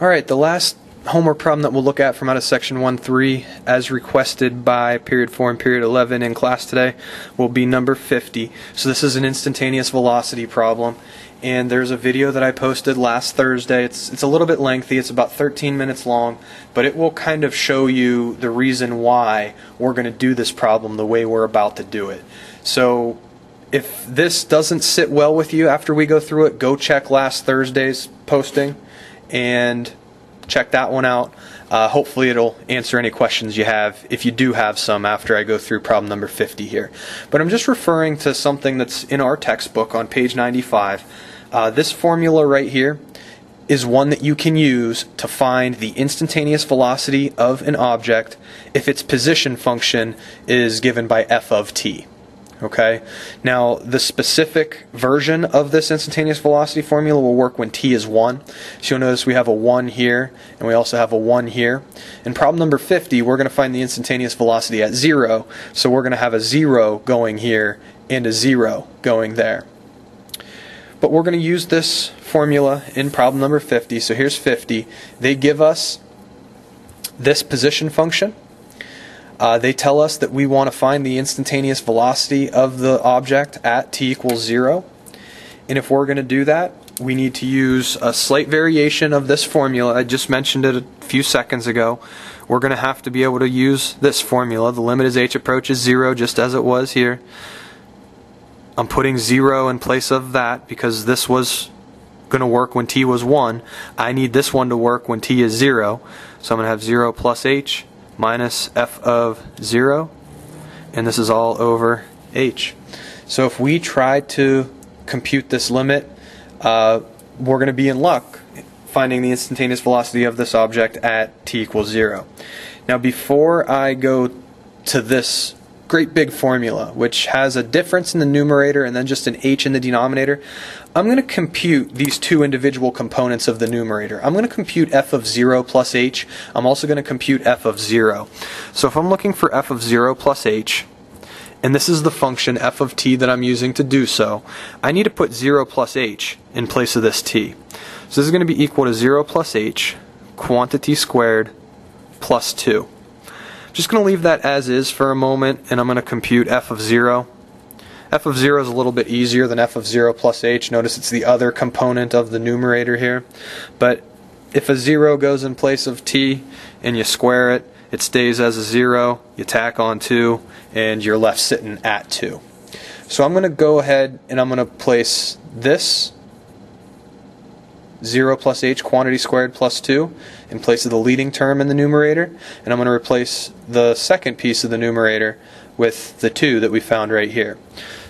Alright, the last homework problem that we'll look at from out of section 1.3 as requested by period 4 and period 11 in class today will be number 50. So this is an instantaneous velocity problem, and there's a video that I posted last Thursday. It's a little bit lengthy, it's about 13 minutes long, but it will kind of show you the reason why we're going to do this problem the way we're about to do it. So if this doesn't sit well with you after we go through it, go check last Thursday's posting and check that one out. Hopefully it'll answer any questions you have, if you do have some, after I go through problem number 50 here. But I'm just referring to something that's in our textbook on page 95. This formula right here is one that you can use to find the instantaneous velocity of an object if its position function is given by f of t. Okay, now the specific version of this instantaneous velocity formula will work when t is 1. So you'll notice we have a 1 here, and we also have a 1 here. In problem number 50, we're going to find the instantaneous velocity at 0, so we're going to have a 0 going here and a 0 going there. But we're going to use this formula in problem number 50, so here's 50. They give us this position function. They tell us that we want to find the instantaneous velocity of the object at t equals 0. And if we're going to do that, we need to use a slight variation of this formula. I just mentioned it a few seconds ago. We're going to have to be able to use this formula. The limit as h approaches 0, just as it was here. I'm putting 0 in place of that because this was going to work when t was 1. I need this one to work when t is 0. So I'm going to have 0 plus h minus f of 0, and this is all over h. So if we try to compute this limit, we're going to be in luck finding the instantaneous velocity of this object at t equals 0. Now before I go to this great big formula, which has a difference in the numerator and then just an h in the denominator, I'm going to compute these two individual components of the numerator. I'm going to compute f of 0 plus h. I'm also going to compute f of 0. So if I'm looking for f of 0 plus h, and this is the function f of t that I'm using to do so, I need to put 0 plus h in place of this t. So this is going to be equal to 0 plus h, quantity squared, plus 2. Just going to leave that as is for a moment, and I'm going to compute f of 0. F of 0 is a little bit easier than f of 0 plus h. Notice it's the other component of the numerator here. But if a 0 goes in place of t and you square it, it stays as a 0. You tack on 2, and you're left sitting at 2. So I'm going to go ahead and I'm going to place this 0 plus h, quantity squared, plus 2 in place of the leading term in the numerator, and I'm going to replace the second piece of the numerator with the 2 that we found right here.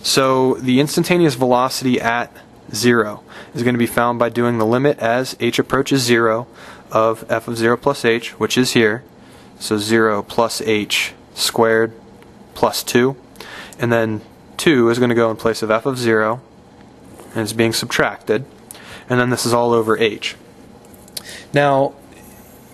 So the instantaneous velocity at 0 is going to be found by doing the limit as h approaches 0 of f of 0 plus h, which is here. So 0 plus h squared plus 2. And then 2 is going to go in place of f of 0, and it's being subtracted. And then this is all over h. Now,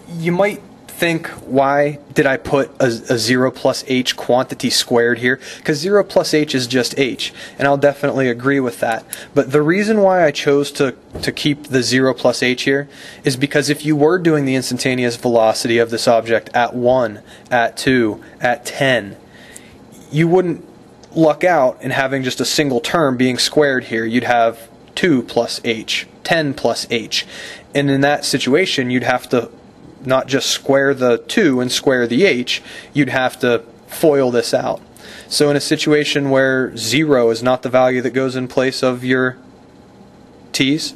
you might think, why did I put a 0 plus h quantity squared here? Because 0 plus h is just h, and I'll definitely agree with that. But the reason why I chose to keep the 0 plus h here is because if you were doing the instantaneous velocity of this object at 1, at 2, at 10, you wouldn't luck out in having just a single term being squared here. You'd have 2 plus h, 10 plus h. And in that situation, you'd have to not just square the 2 and square the h, you'd have to FOIL this out. So in a situation where 0 is not the value that goes in place of your t's,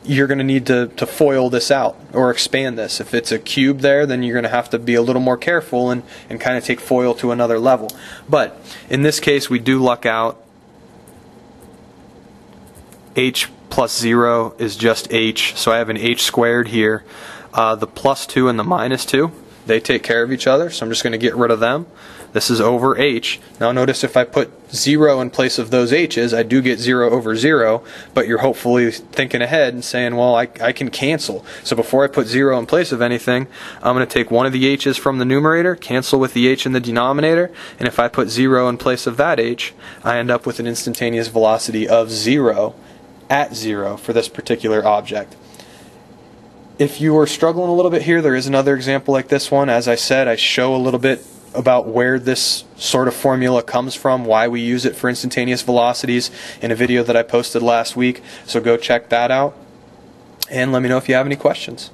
you're going to need to FOIL this out or expand this. If it's a cube there, then you're going to have to be a little more careful and kind of take FOIL to another level. But in this case, we do luck out. H plus 0 is just h, so I have an h squared here. The plus 2 and the minus 2, they take care of each other, so I'm just going to get rid of them. This is over h. Now notice if I put 0 in place of those h's, I do get 0 over 0, but you're hopefully thinking ahead and saying, well, I can cancel. So before I put 0 in place of anything, I'm going to take one of the h's from the numerator, cancel with the h in the denominator, and if I put 0 in place of that h, I end up with an instantaneous velocity of 0 at 0 for this particular object. If you are struggling a little bit here, there is another example like this one. As I said, I show a little bit about where this sort of formula comes from, why we use it for instantaneous velocities in a video that I posted last week. So go check that out and let me know if you have any questions.